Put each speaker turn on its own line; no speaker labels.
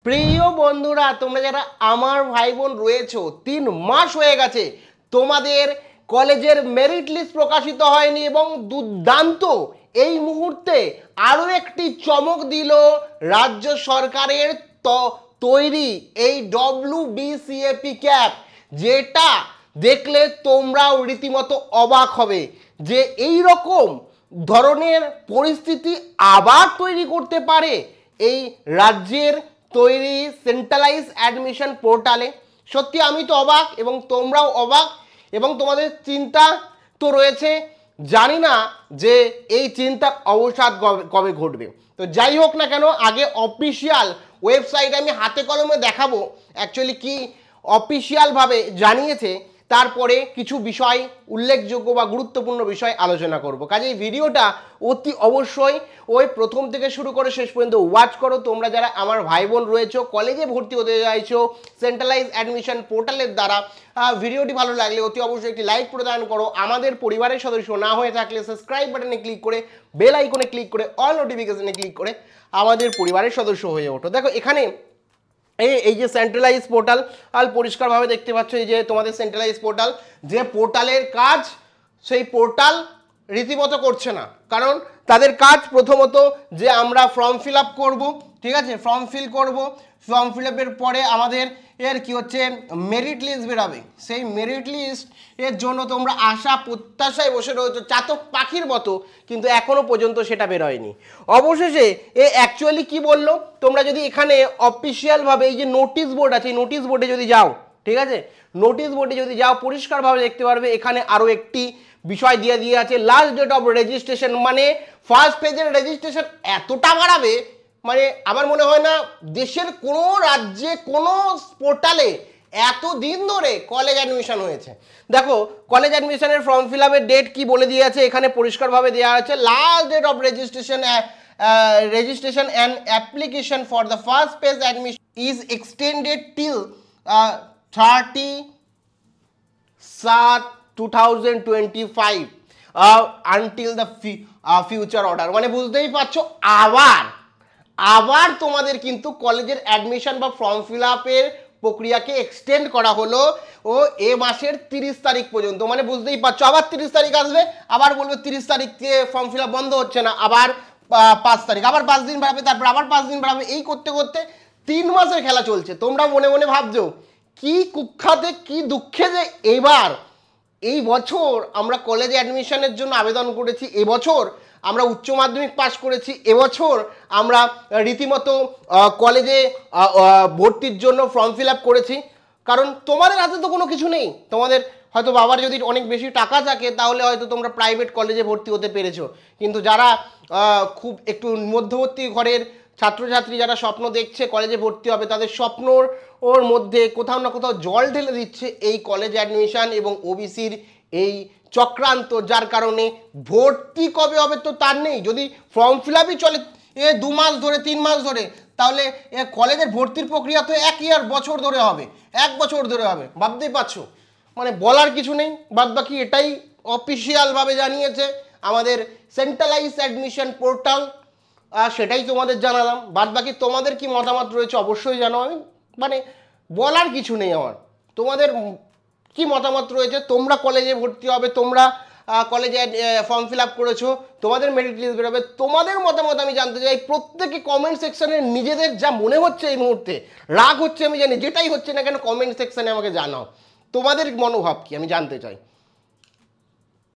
প্রিয় বন্ধুরা, তোমরা যারা আমার ভাই বোন রয়েছো, 3 মাস হয়ে গেছে তোমাদের কলেজের মেরিট লিস্ট প্রকাশিত হয়নি এবং দুর্দান্ত এই মুহূর্তে আরও একটি চমক দিল রাজ্য সরকারের তৈরি এই WBCAP ক্যাপ, যেটা দেখলে তোমরাও রীতিমতো অবাক হবে যে এই রকম ধরনের পরিস্থিতি আবার তৈরি করতে পারে এই রাজ্যের তৈরি সেন্ট্রালাইজ অ্যাডমিশন পোর্টালে। সত্যি আমি তো অবাক এবং তোমরাও অবাক এবং তোমাদের চিন্তা তো রয়েছে। জানি না যে এই চিন্তার অবসাদ কবে ঘটবে। তো যাই হোক না কেন, আগে অফিসিয়াল ওয়েবসাইট আমি হাতে কলমে দেখাবো অ্যাকচুয়ালি কি অফিসিয়ালভাবে জানিয়েছে, তারপরে কিছু বিষয় উল্লেখযোগ্য বা গুরুত্বপূর্ণ বিষয় আলোচনা করব। কাজেই ভিডিওটা অতি অবশ্যই ওই প্রথম থেকে শুরু করে শেষ পর্যন্ত ওয়াচ করো। তোমরা যারা আমার ভাই বোন রয়েছো, কলেজে ভর্তি হতে চাইছো সেন্ট্রালাইজ অ্যাডমিশন পোর্টালের দ্বারা, ভিডিওটি ভালো লাগলে অতি অবশ্যই একটি লাইক প্রদান করো। আমাদের পরিবারের সদস্য না হয়ে থাকলে সাবস্ক্রাইব বাটনে ক্লিক করে বেল আইকনে ক্লিক করে অল নোটিফিকেশনে ক্লিক করে আমাদের পরিবারের সদস্য হয়ে ওঠো। দেখো এখানে এই যে সেন্ট্রালাইজ পোর্টাল পরিষ্কারভাবে দেখতে পাচ্ছ, এই যে তোমাদের সেন্ট্রালাইজ পোর্টাল, যে পোর্টালের কাজ সেই পোর্টাল রীতিমতো করছে না। কারণ তাদের কাজ প্রথমত যে আমরা ফর্ম ফিল আপ করবো, ঠিক আছে, ফর্ম ফিল করবো, ফর্ম ফিল আপের পরে আমাদের এর কি হচ্ছে মেরিট লিস্ট বেরোবে। সেই মেরিট লিস্ট এর জন্য তোমরা আশা প্রত্যাশায় বসে রয়েছো চাতক পাখির মতো, কিন্তু এখনো পর্যন্ত সেটা বেরোয়নি। অবশেষে এ অ্যাকচুয়ালি কি বললো, তোমরা যদি এখানে অফিসিয়ালভাবে এই যে নোটিশ বোর্ড আছে, নোটিশ বোর্ডে যদি যাও, ঠিক আছে, নোটিশ বোর্ডে যদি যাও পরিষ্কারভাবে দেখতে পারবে এখানে আরও একটি বিষয় দিয়ে আছে, লাস্ট ডেট অফ রেজিস্ট্রেশন। মানে ফার্স্ট পেজের রেজিস্ট্রেশন এতটা বাড়াবে, মানে আমার মনে হয় না দেশের কোনো রাজ্যে কোনো পোর্টালে এতদিন ধরে কলেজ অ্যাডমিশন হয়েছে। দেখো কলেজ অ্যাডমিশনের ফর্ম ফিল আপের ডেট কি বলে দিয়ে আছে, এখানে পরিষ্কারভাবে দেওয়া আছে last date of registration and application for the first phase admission is extended till 30/7/2025 until the future order। মানে বুঝতেই পারছো আবার তোমাদের কিন্তু কলেজের অ্যাডমিশন বা ফর্ম ফিল আপের প্রক্রিয়াকে এক্সটেন্ড করা হলো ও এ মাসের 30 তারিখ পর্যন্ত। মানে বুঝতেই পারছো আবার 30 তারিখ আসবে, আবার বলবে 30 তারিখে ফর্ম ফিল আপ বন্ধ হচ্ছে না, আবার 5 তারিখ, আবার 5 দিন বাড়াবে, তারপর আবার 5 দিন বাড়াবে। এই করতে করতে 3 মাসের খেলা চলছে। তোমরা মনে মনে ভাবছো কি কুখ্যাতে কি দুঃখে যে এবার এই বছর আমরা কলেজে অ্যাডমিশনের জন্য আবেদন করেছি, এবছর আমরা উচ্চ মাধ্যমিক পাস করেছি, এবছর আমরা রীতিমতো কলেজে ভর্তির জন্য ফর্ম ফিল আপ করেছি। কারণ তোমাদের হাতে তো কোনো কিছু নেই। তোমাদের হয়তো বাবার যদি অনেক বেশি টাকা থাকে তাহলে হয়তো তোমরা প্রাইভেট কলেজে ভর্তি হতে পেরেছো, কিন্তু যারা খুব একটু মধ্যবর্তী ঘরের ছাত্রছাত্রী যারা স্বপ্ন দেখছে কলেজে ভর্তি হবে, তাদের স্বপ্নর ওর মধ্যে কোথাও না কোথাও জল ঢেলে দিচ্ছে এই কলেজ অ্যাডমিশন এবং ওবিসির এই চক্রান্ত, যার কারণে ভর্তি কবে হবে তো তার নেই। যদি ফর্ম ফিল আপই চলে 2 মাস ধরে 3 মাস ধরে, তাহলে কলেজের ভর্তির প্রক্রিয়া তো 1 বছর ধরে হবে, 1 বছর ধরে হবে। ভাবতেই পারছো, মানে বলার কিছু নেই। বাদ বাকি এটাই অফিসিয়ালভাবে জানিয়েছে আমাদের সেন্ট্রালাইজ অ্যাডমিশন পোর্টাল, সেটাই তোমাদের জানালাম। বাদ বাকি তোমাদের কি মতামত রয়েছে অবশ্যই জানাও। আমি মানে বলার কিছু নেই আমার, তোমাদের কি মতামত রয়েছে। তোমরা কলেজে ভর্তি হবে, তোমরা কলেজে ফর্ম ফিল আপ করেছো, তোমাদের মেরিট লিস্ট বেরোবে, তোমাদের মতামত আমি জানতে চাই। প্রত্যেকে কমেন্ট সেকশনে নিজেদের যা মনে হচ্ছে এই মুহূর্তে, রাগ হচ্ছে আমি জানি, যেটাই হচ্ছে না কেন কমেন্ট সেকশনে আমাকে জানাও তোমাদের মনোভাব কি, আমি জানতে চাই।